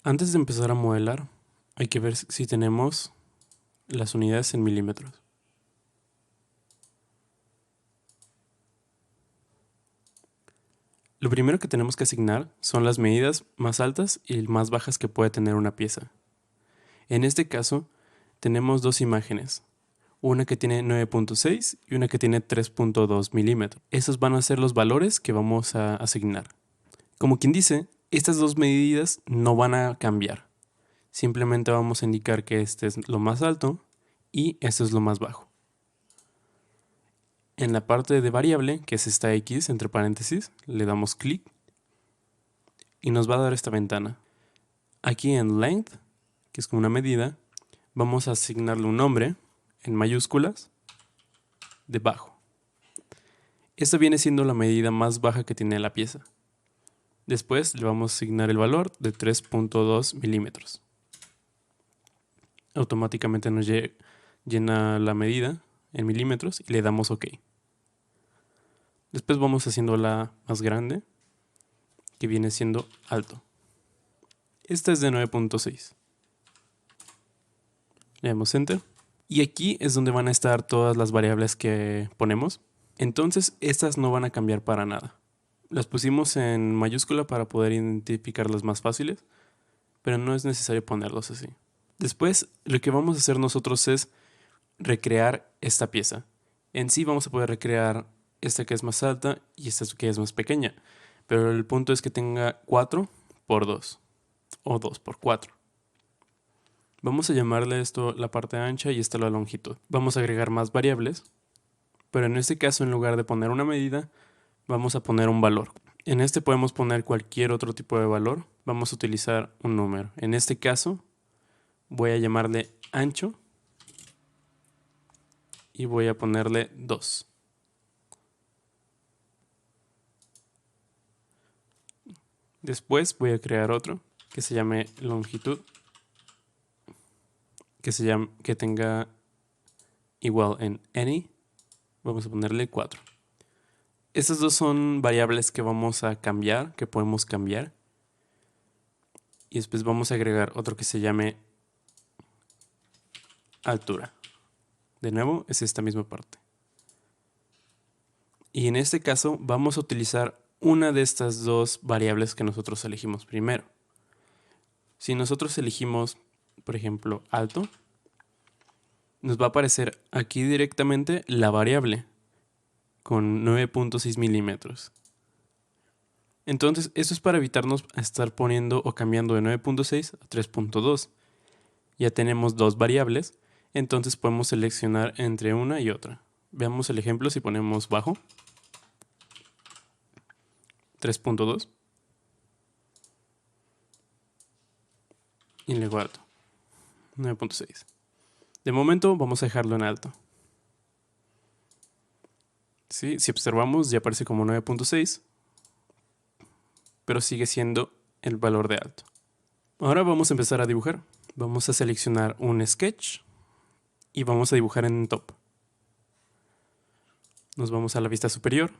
Antes de empezar a modelar, hay que ver si tenemos las unidades en milímetros. Lo primero que tenemos que asignar son las medidas más altas y más bajas que puede tener una pieza. En este caso, tenemos dos imágenes, una que tiene 9.6 y una que tiene 3.2 milímetros. Esos van a ser los valores que vamos a asignar. Como quien dice, estas dos medidas no van a cambiar. Simplemente vamos a indicar que este es lo más alto y este es lo más bajo. En la parte de variable, que es esta X entre paréntesis, le damos clic y nos va a dar esta ventana. Aquí en length, que es como una medida, vamos a asignarle un nombre en mayúsculas debajo. Esta viene siendo la medida más baja que tiene la pieza. Después le vamos a asignar el valor de 3.2 milímetros. Automáticamente nos llena la medida en milímetros y le damos OK. Después vamos haciendo la más grande, que viene siendo alto. Esta es de 9.6. Le damos Enter. Y aquí es donde van a estar todas las variables que ponemos. Entonces estas no van a cambiar para nada. Las pusimos en mayúscula para poder identificarlas más fáciles, pero no es necesario ponerlos así. Después lo que vamos a hacer nosotros es recrear esta pieza. En sí vamos a poder recrear esta que es más alta y esta que es más pequeña, pero el punto es que tenga 4 por 2 o 2 por 4. Vamos a llamarle esto la parte ancha y esta la longitud. Vamos a agregar más variables, pero en este caso en lugar de poner una medida, vamos a poner un valor. En este podemos poner cualquier otro tipo de valor. Vamos a utilizar un número. En este caso voy a llamarle ancho y voy a ponerle 2. Después voy a crear otro que se llame longitud, que tenga igual en any. Vamos a ponerle 4. Estas dos son variables que vamos a cambiar, que podemos cambiar. Y después vamos a agregar otro que se llame altura. De nuevo, es esta misma parte. Y en este caso vamos a utilizar una de estas dos variables que nosotros elegimos primero. Si nosotros elegimos, por ejemplo, alto, nos va a aparecer aquí directamente la variable con 9.6 milímetros. Entonces, esto es para evitarnos estar poniendo o cambiando de 9.6 a 3.2. Ya tenemos dos variables, entonces podemos seleccionar entre una y otra. Veamos el ejemplo si ponemos bajo, 3.2, y luego alto, 9.6. De momento vamos a dejarlo en alto. ¿Sí? Si observamos ya aparece como 9.6, pero sigue siendo el valor de alto. Ahora vamos a empezar a dibujar. Vamos a seleccionar un sketch y vamos a dibujar en top. Nos vamos a la vista superior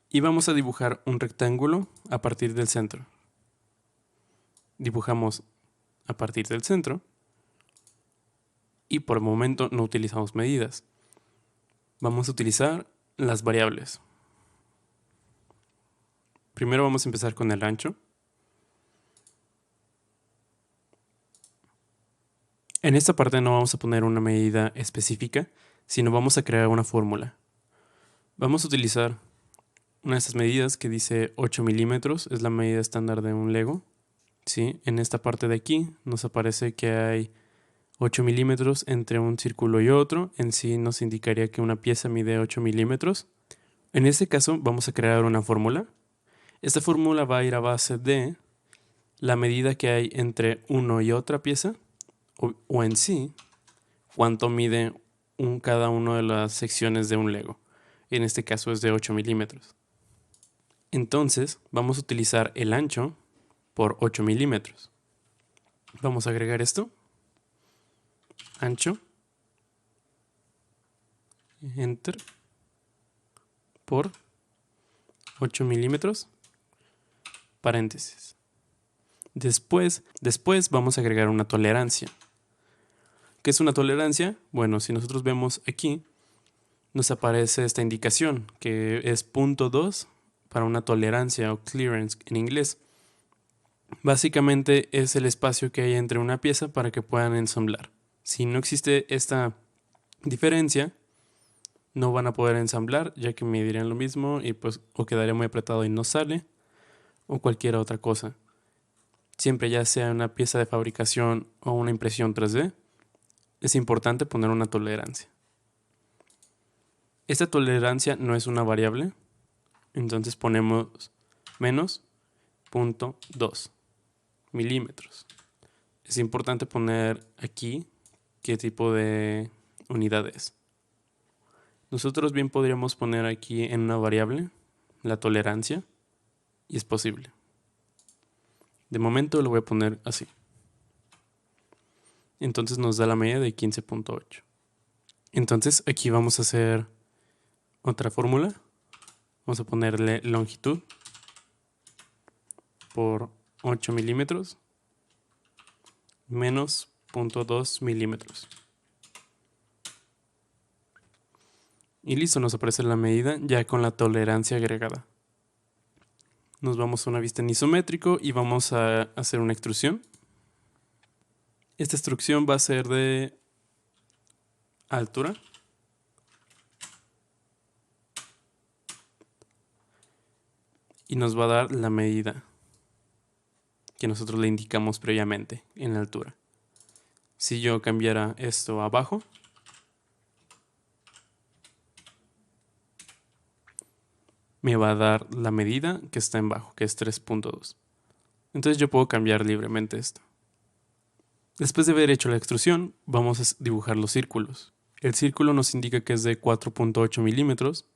y vamos a dibujar un rectángulo a partir del centro. Dibujamos a partir del centro y por el momento no utilizamos medidas. Vamos a utilizar las variables. Primero vamos a empezar con el ancho. En esta parte no vamos a poner una medida específica, sino vamos a crear una fórmula. Vamos a utilizar una de estas medidas que dice 8 milímetros, es la medida estándar de un Lego. ¿Sí? En esta parte de aquí nos aparece que hay 8 milímetros entre un círculo y otro. En sí nos indicaría que una pieza mide 8 milímetros. En este caso vamos a crear una fórmula. Esta fórmula va a ir a base de la medida que hay entre uno y otra pieza, o en sí, cuánto mide cada una de las secciones de un Lego. En este caso es de 8 milímetros. Entonces vamos a utilizar el ancho por 8 milímetros. Vamos a agregar esto. Ancho. Enter. Por 8 milímetros. Paréntesis. Después vamos a agregar una tolerancia. ¿Qué es una tolerancia? Bueno, si nosotros vemos aquí, nos aparece esta indicación que es .2 para una tolerancia o clearance en inglés. Básicamente es el espacio que hay entre una pieza para que puedan ensamblar. Si no existe esta diferencia, no van a poder ensamblar, ya que me dirían lo mismo y pues o quedaría muy apretado y no sale, o cualquier otra cosa. Siempre, ya sea una pieza de fabricación o una impresión 3D, es importante poner una tolerancia. Esta tolerancia no es una variable, entonces ponemos menos .2 milímetros. Es importante poner aquí qué tipo de unidad es. Nosotros bien podríamos poner aquí en una variable la tolerancia, y es posible. De momento lo voy a poner así. Entonces nos da la medida de 15.8. Entonces aquí vamos a hacer otra fórmula. Vamos a ponerle longitud por 8 milímetros menos 0.2 milímetros. Y listo, nos aparece la medida ya con la tolerancia agregada. Nos vamos a una vista en isométrico y vamos a hacer una extrusión. Esta extrusión va a ser de altura y nos va a dar la medida que nosotros le indicamos previamente en la altura. Si yo cambiara esto a abajo, me va a dar la medida que está en bajo, que es 3.2. Entonces yo puedo cambiar libremente esto. Después de haber hecho la extrusión, vamos a dibujar los círculos. El círculo nos indica que es de 4.8 milímetros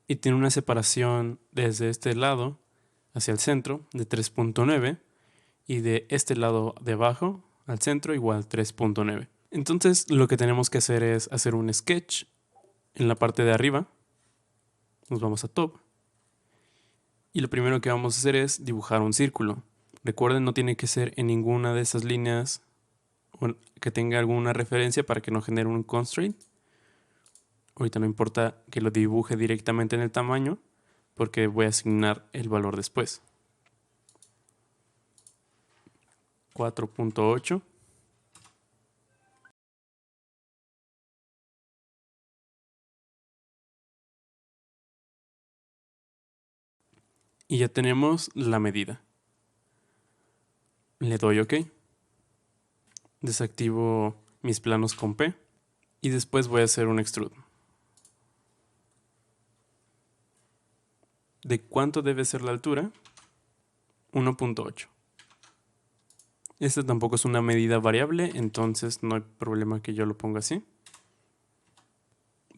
y tiene una separación desde este lado hacia el centro de 3.9 y de este lado de abajo al centro igual 3.9. Entonces lo que tenemos que hacer es hacer un sketch en la parte de arriba. Nos vamos a top y lo primero que vamos a hacer es dibujar un círculo. Recuerden, no tiene que ser en ninguna de esas líneas que tenga alguna referencia para que no genere un constraint. Ahorita no importa que lo dibuje directamente en el tamaño porque voy a asignar el valor después. 4.8. Y ya tenemos la medida. Le doy OK. Desactivo mis planos con P. Y después voy a hacer un extrude. ¿De cuánto debe ser la altura? 1.8. Esta tampoco es una medida variable, entonces no hay problema que yo lo ponga así.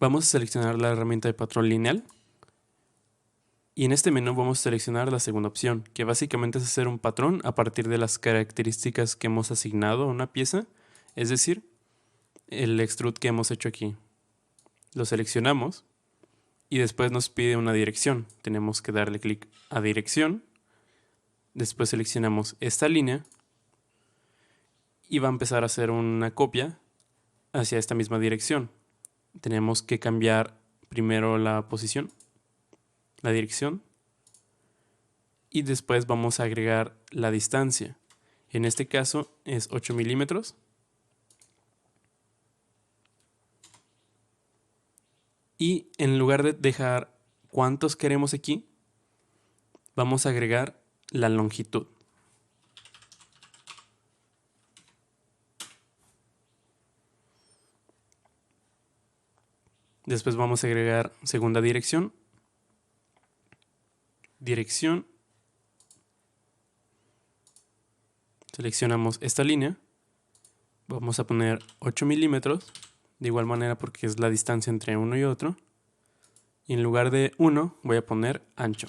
Vamos a seleccionar la herramienta de patrón lineal. Y en este menú vamos a seleccionar la segunda opción, que básicamente es hacer un patrón a partir de las características que hemos asignado a una pieza, es decir, el extrude que hemos hecho aquí. Lo seleccionamos y después nos pide una dirección. Tenemos que darle clic a dirección, después seleccionamos esta línea y va a empezar a hacer una copia hacia esta misma dirección. Tenemos que cambiar primero la posición, la dirección, y después vamos a agregar la distancia. En este caso es 8 milímetros. Y en lugar de dejar cuántos queremos aquí, vamos a agregar la longitud. Después vamos a agregar segunda dirección, dirección, seleccionamos esta línea, vamos a poner 8 milímetros, de igual manera porque es la distancia entre uno y otro, y en lugar de 1 voy a poner ancho.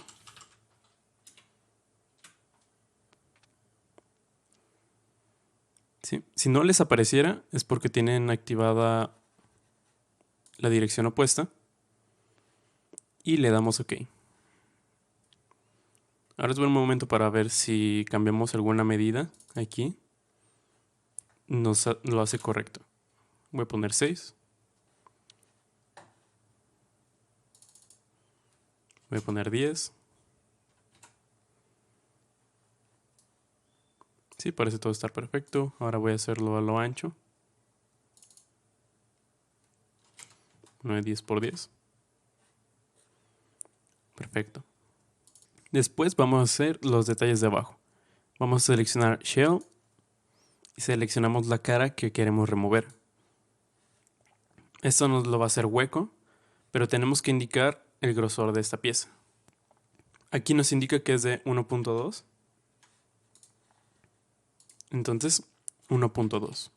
¿Sí? Si no les apareciera es porque tienen activada la dirección opuesta y le damos OK. Ahora es buen momento para ver si cambiamos alguna medida aquí. Lo hace correcto. Voy a poner 6. Voy a poner 10. Sí, parece todo estar perfecto. Ahora voy a hacerlo a lo ancho. 10 por 10. Perfecto. Después vamos a hacer los detalles de abajo. Vamos a seleccionar Shell y seleccionamos la cara que queremos remover. Esto nos lo va a hacer hueco, pero tenemos que indicar el grosor de esta pieza. Aquí nos indica que es de 1.2. Entonces, 1.2.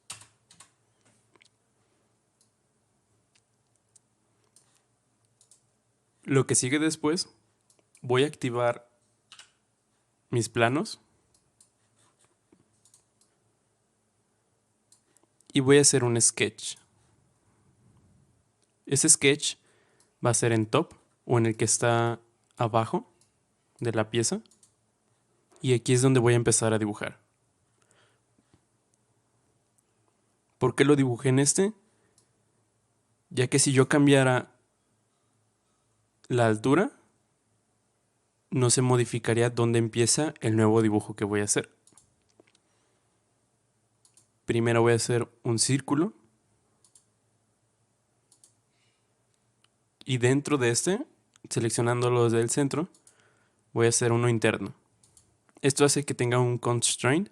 Lo que sigue después, voy a activar mis planos y voy a hacer un sketch. Ese sketch va a ser en top o en el que está abajo de la pieza, y aquí es donde voy a empezar a dibujar. ¿Por qué lo dibujé en este? Ya que si yo cambiara la altura, no se modificaría dónde empieza el nuevo dibujo que voy a hacer. Primero voy a hacer un círculo y dentro de este, seleccionándolo desde el centro, voy a hacer uno interno. Esto hace que tenga un constraint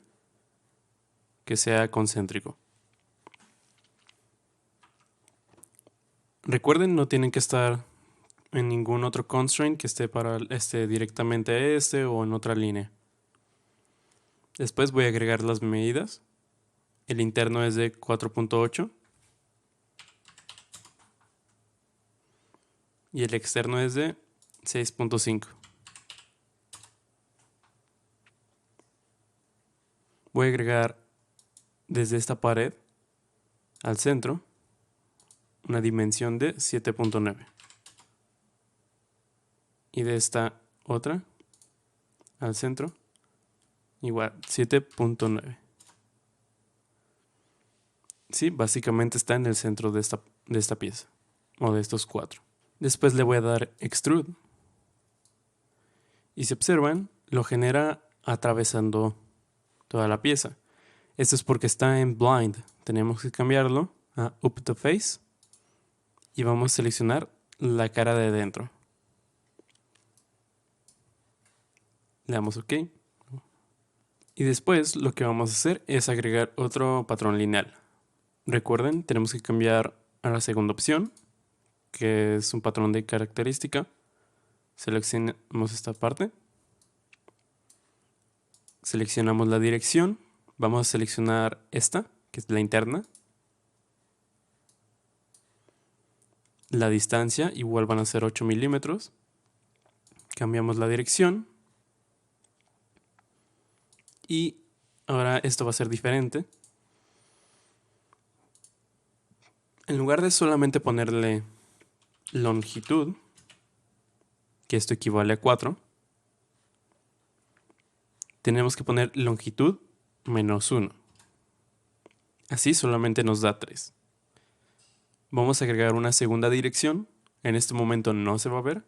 que sea concéntrico. Recuerden, no tienen que estar en ningún otro constraint que esté para directamente a este o en otra línea. Después voy a agregar las medidas. El interno es de 4.8 y el externo es de 6.5. Voy a agregar desde esta pared al centro una dimensión de 7.9 y de esta otra al centro igual 7.9. Sí, básicamente está en el centro de esta pieza o de estos cuatro. Después le voy a dar extrude y si observan lo genera atravesando toda la pieza. Esto es porque está en blind. Tenemos que cambiarlo a up to face y vamos a seleccionar la cara de dentro. Le damos OK. Y después lo que vamos a hacer es agregar otro patrón lineal. Recuerden, tenemos que cambiar a la segunda opción, que es un patrón de característica. Seleccionamos esta parte. Seleccionamos la dirección. Vamos a seleccionar esta, que es la interna. La distancia igual van a ser 8 milímetros. Cambiamos la dirección. Y ahora esto va a ser diferente. En lugar de solamente ponerle longitud, que esto equivale a 4, tenemos que poner longitud menos 1. Así solamente nos da 3. Vamos a agregar una segunda dirección. En este momento no se va a ver,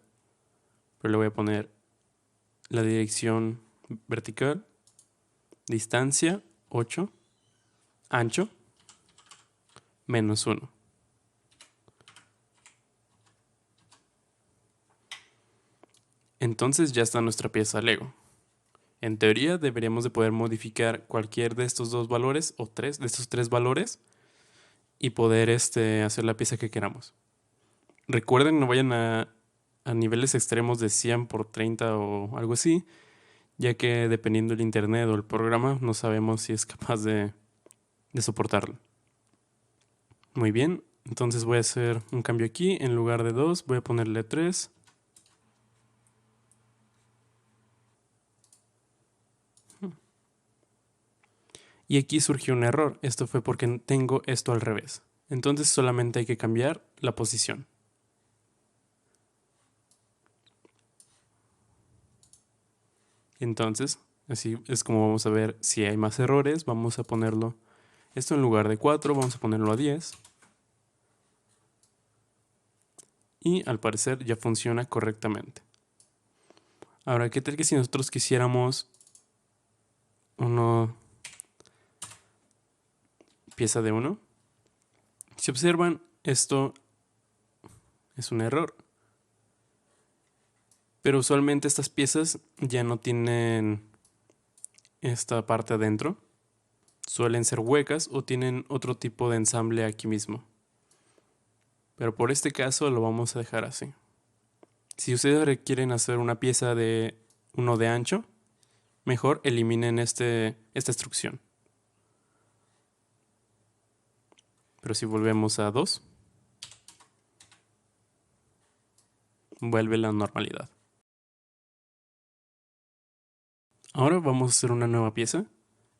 pero le voy a poner la dirección vertical, distancia 8, ancho menos 1. Entonces ya está nuestra pieza Lego. En teoría deberíamos de poder modificar cualquier de estos dos valores o tres de estos tres valores y poder hacer la pieza que queramos. Recuerden, no vayan a niveles extremos de 100 por 30 o algo así, ya que dependiendo del internet o el programa no sabemos si es capaz de soportarlo. Muy bien, entonces voy a hacer un cambio aquí. En lugar de 2 voy a ponerle 3. Y aquí surgió un error. Esto fue porque tengo esto al revés. Entonces solamente hay que cambiar la posición. Entonces, así es como vamos a ver si hay más errores. Vamos a ponerlo, esto en lugar de 4, vamos a ponerlo a 10. Y al parecer ya funciona correctamente. Ahora, ¿qué tal que si nosotros quisiéramos una pieza de 1? Si observan, esto es un error. Pero usualmente estas piezas ya no tienen esta parte adentro. Suelen ser huecas o tienen otro tipo de ensamble aquí mismo. Pero por este caso lo vamos a dejar así. Si ustedes requieren hacer una pieza de 1 de ancho, mejor eliminen esta instrucción. Pero si volvemos a 2, vuelve la normalidad. Ahora vamos a hacer una nueva pieza.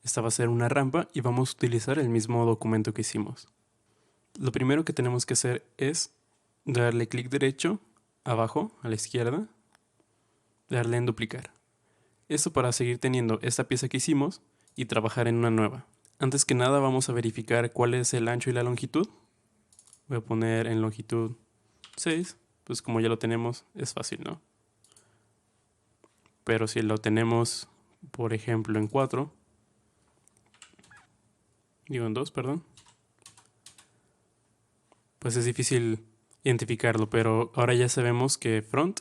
Esta va a ser una rampa y vamos a utilizar el mismo documento que hicimos. Lo primero que tenemos que hacer es darle clic derecho abajo a la izquierda, darle en duplicar. Esto para seguir teniendo esta pieza que hicimos y trabajar en una nueva. Antes que nada vamos a verificar cuál es el ancho y la longitud. Voy a poner en longitud 6, pues como ya lo tenemos es fácil, ¿no? Pero si lo tenemos, por ejemplo, en 4, digo en 2, perdón, pues es difícil identificarlo, pero ahora ya sabemos que front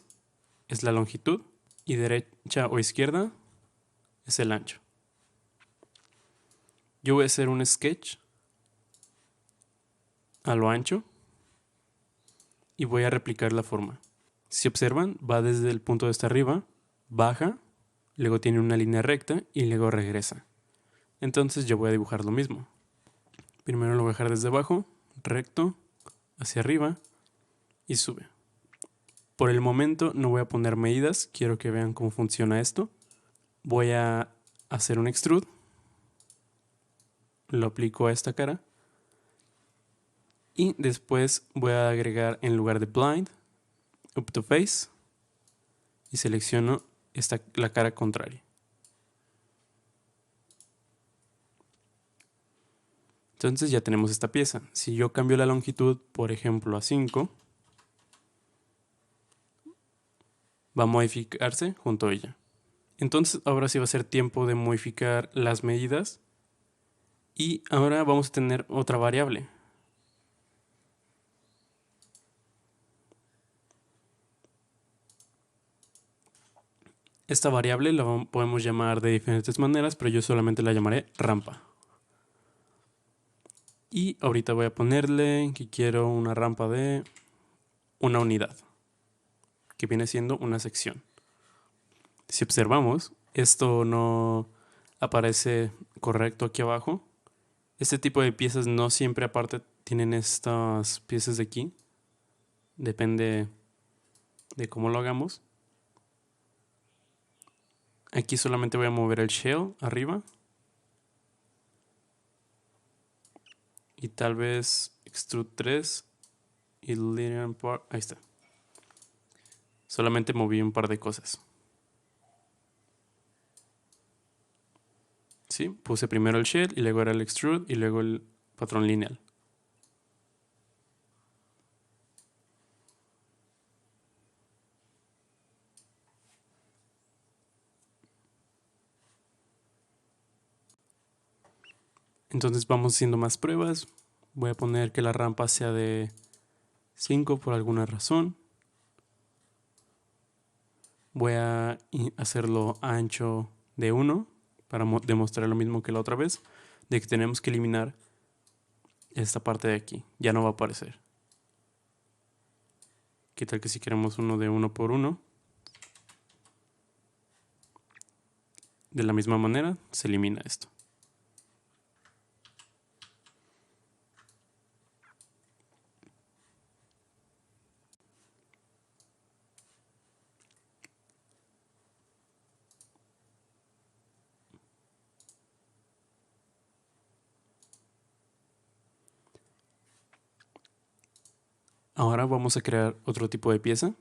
es la longitud y derecha o izquierda es el ancho. Yo voy a hacer un sketch a lo ancho y voy a replicar la forma. Si observan, va desde el punto de esta arriba, baja, luego tiene una línea recta y luego regresa. Entonces yo voy a dibujar lo mismo. Primero lo voy a dejar desde abajo, recto, hacia arriba y sube. Por el momento no voy a poner medidas, quiero que vean cómo funciona esto. Voy a hacer un extrude, lo aplico a esta cara y después voy a agregar en lugar de blind, up to face y selecciono la cara contraria. Entonces ya tenemos esta pieza. Si yo cambio la longitud, por ejemplo, a 5, va a modificarse junto a ella. Entonces ahora sí va a ser tiempo de modificar las medidas. Y ahora vamos a tener otra variable. Esta variable la podemos llamar de diferentes maneras, pero yo solamente la llamaré rampa. Y ahorita voy a ponerle que quiero una rampa de una unidad, que viene siendo una sección. Si observamos, esto no aparece correcto aquí abajo. Este tipo de piezas no siempre aparte tienen estas piezas de aquí. Depende de cómo lo hagamos. Aquí solamente voy a mover el shell arriba. Y tal vez extrude 3 y linear part. Ahí está. Solamente moví un par de cosas. ¿Sí? Puse primero el shell y luego era el extrude y luego el patrón lineal. Entonces vamos haciendo más pruebas. Voy a poner que la rampa sea de 5 por alguna razón. Voy a hacerlo ancho de 1 para demostrar lo mismo que la otra vez, de que tenemos que eliminar esta parte de aquí. Ya no va a aparecer. ¿Qué tal que si queremos uno de 1 por 1? De la misma manera se elimina esto. Ahora vamos a crear otro tipo de pieza.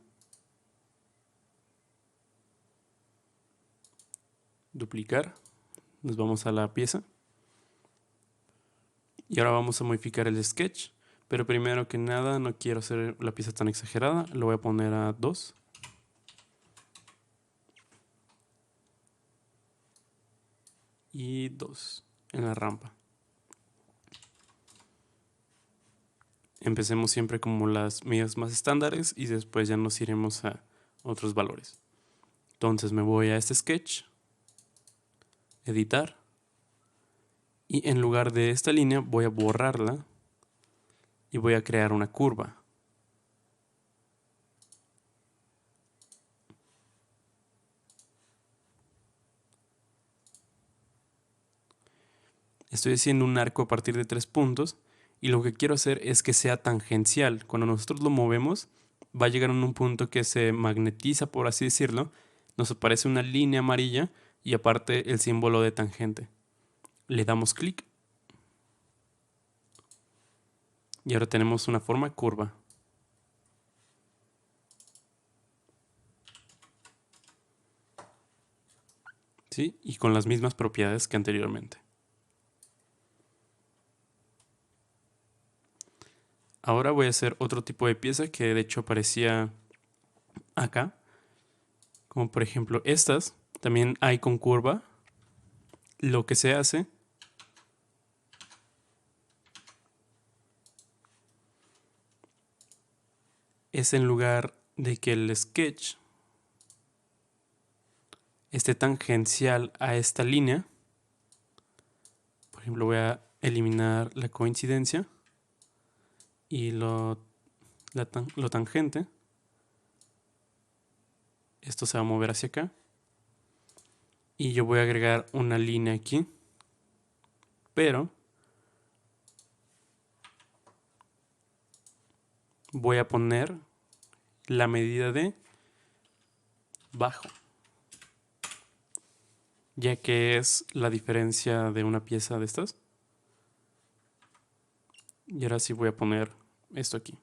duplicar, nos vamos a la pieza y ahora vamos a modificar el sketch, pero primero que nada no quiero hacer la pieza tan exagerada, lo voy a poner a 2 y 2 en la rampa. Empecemos siempre como las medidas más estándares y después ya nos iremos a otros valores. Entonces me voy a este sketch, editar, y en lugar de esta línea voy a borrarla y voy a crear una curva. Estoy haciendo un arco a partir de 3 puntos y lo que quiero hacer es que sea tangencial. Cuando nosotros lo movemos va a llegar a un punto que se magnetiza, por así decirlo, nos aparece una línea amarilla y aparte el símbolo de tangente. Le damos clic y ahora tenemos una forma curva. ¿Sí? Y con las mismas propiedades que anteriormente. Ahora voy a hacer otro tipo de pieza que de hecho aparecía acá. Como por ejemplo estas. También hay con curva. Lo que se hace es, en lugar de que el sketch esté tangencial a esta línea, por ejemplo voy a eliminar la coincidencia y lo tangente. Esto se va a mover hacia acá y yo voy a agregar una línea aquí, pero voy a poner la medida de bajo, ya que es la diferencia de una pieza de estas. Y ahora sí voy a poner esto aquí.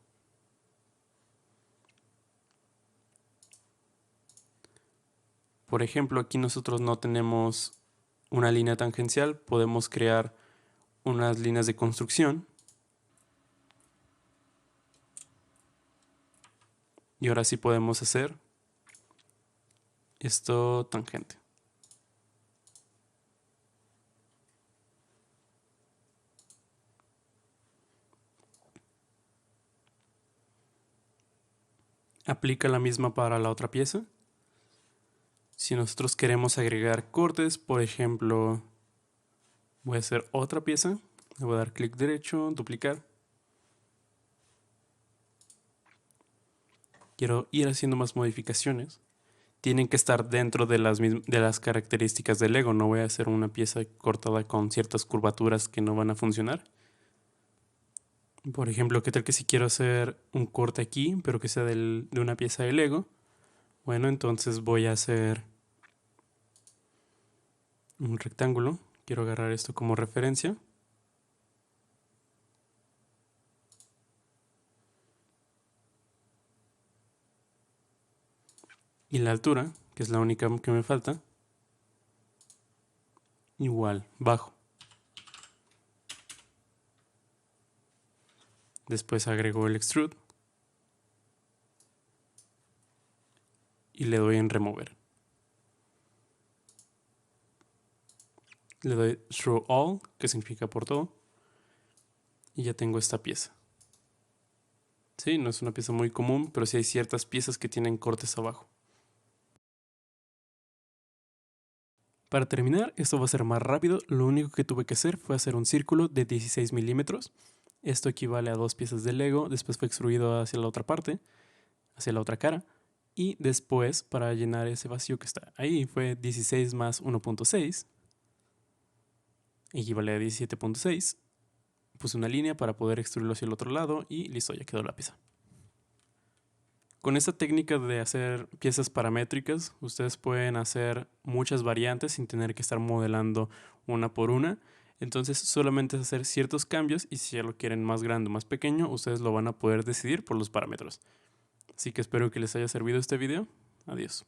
Por ejemplo, aquí nosotros no tenemos una línea tangencial, podemos crear unas líneas de construcción. Y ahora sí podemos hacer esto tangente. Aplica la misma para la otra pieza. Si nosotros queremos agregar cortes, por ejemplo, voy a hacer otra pieza. Le voy a dar clic derecho, duplicar. Quiero ir haciendo más modificaciones. Tienen que estar dentro de las características del Lego. No voy a hacer una pieza cortada con ciertas curvaturas que no van a funcionar. Por ejemplo, ¿qué tal que si quiero hacer un corte aquí, pero que sea de una pieza de Lego? Bueno, entonces voy a hacer un rectángulo. Quiero agarrar esto como referencia. Y la altura, que es la única que me falta, igual, bajo. Después agrego el extrude y le doy en remover. Le doy through all, que significa por todo, y ya tengo esta pieza. Sí, no es una pieza muy común, pero sí hay ciertas piezas que tienen cortes abajo. Para terminar, esto va a ser más rápido. Lo único que tuve que hacer fue hacer un círculo de 16 milímetros. Esto equivale a 2 piezas de Lego. Después fue extruido hacia la otra parte, hacia la otra cara. Y después, para llenar ese vacío que está ahí, fue 16 más 1.6. Equivale a 17.6. Puse una línea para poder extruirlo hacia el otro lado y listo, ya quedó la pieza. Con esta técnica de hacer piezas paramétricas, ustedes pueden hacer muchas variantes sin tener que estar modelando una por una. Entonces solamente es hacer ciertos cambios y si ya lo quieren más grande o más pequeño, ustedes lo van a poder decidir por los parámetros. Así que espero que les haya servido este video. Adiós.